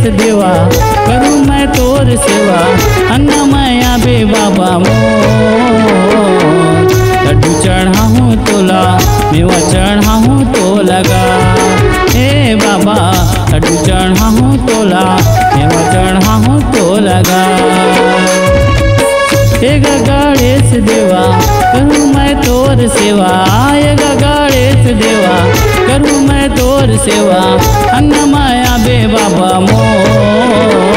देवा करूँ मैं तोर सेवा, अन्नमय आबे बाबा मोर। लड्डू चढ़ाऊँ तोला, मेवा चढ़ाऊँ तो लगा, हे बाबा लड्डू चढ़ाऊँ तोला, मेवा चढ़ाऊँ तो लगा। हे गणेश देवा करूँ मैं तोर सेवा, हे गणेश देवा करूँ मैं तोर सेवा, अन्नमय आबे बाबा मोर।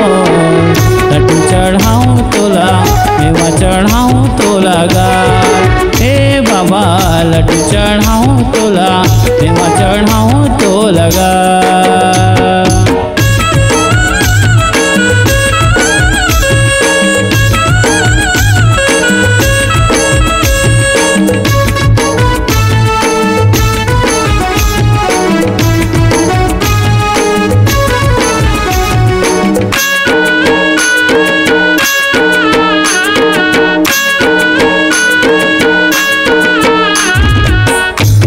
लड्डू चढ़ाऊँ तोला, मेवा चढ़ाऊँ तो लगा, हे बाबा लड्डू चढ़ाऊँ तोला, मेवा चढ़ाऊँ तो लगा।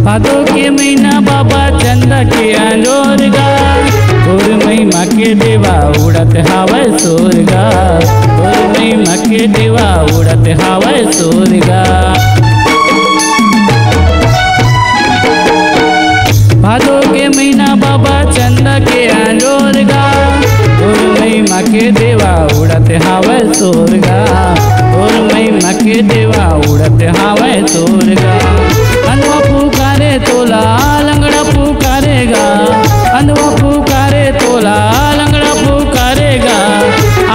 भादो के महीना बाबा चंदा के अंजोरगा, और महिमा के देवा उड़त हवा सोरगा, और महिमा के देवा उड़त हवा सोरगा। भादो के महीना बाबा चंदा के अंजोरगा, और महिमा के देवा उड़त हवा सोरगा, और महिमा के देवा उड़त हवा सोरगा। अंधवा पुकारे तोला लंगड़ा पुकारेगा, अंधवा पुकारे तोला लंगड़ा पुकारेगा,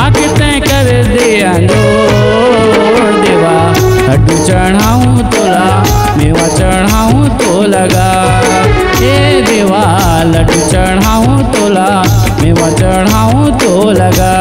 आके तय कर दे अंजोर देवा। लड्डू चढ़ाऊँ तोला, मेवा चढ़ाऊँ तो लगा, हे देवा लड्डू चढ़ाऊँ तोला, मेवा चढ़ाऊँ तो लगा।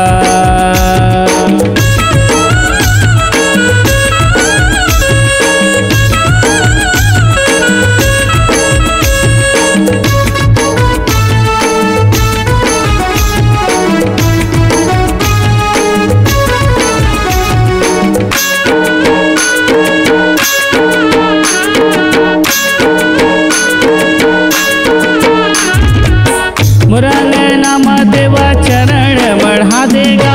मुरले नाम देवा चरण बढ़ा देगा,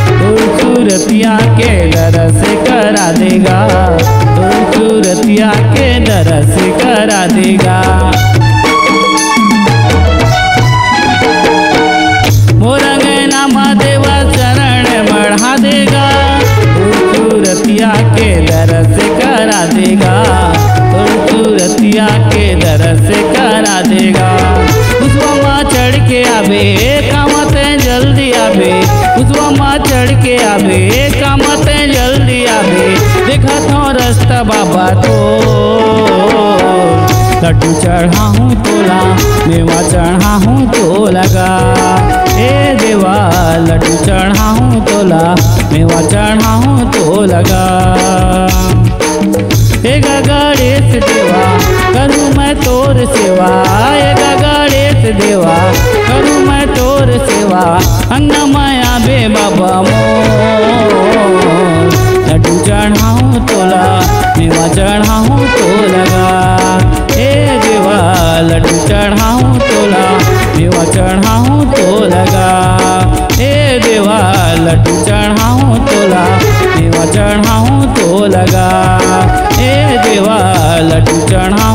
तो सूरतिया के दरस करा देगा, तो सूरतिया के दरस करा देगा। मुरले नाम देवा चरण बढ़ा देगा, तो सूरतिया के दरस करा देगा, तो सूरतिया के दरस करा देगा। उसवा चढ़ के आबे कामते जल्दी आबे, उसवा माँ चढ़ के आबे कामते जल्दी आबे, देखा तो रास्ता बाबा तो। लड्डू चढ़ाऊँ तोला, मेवा चढ़ाऊँ तो लगा, हे देवा लड्डू चढ़ाऊँ तोला, मेवा चढ़ाऊँ तो लगा। हे गणेश देवा करूँ मैं तोर सेवा, हे गणेश देवा करूँ मैं तोर सेवा, अन्नमय आबे बाबा मोर। लड्डू चढ़ाऊँ तोला, मेवा चढ़ाऊँ तो लगा, हे देवा लड्डू चढ़ाऊँ तोला, मेवा चढ़ाऊँ तो लगा, हे देवा लड्डू चढ़ाऊँ तोला, मेवा चढ़ाऊँ तो लगा, हे देवा लड्डू चढ़ाऊँ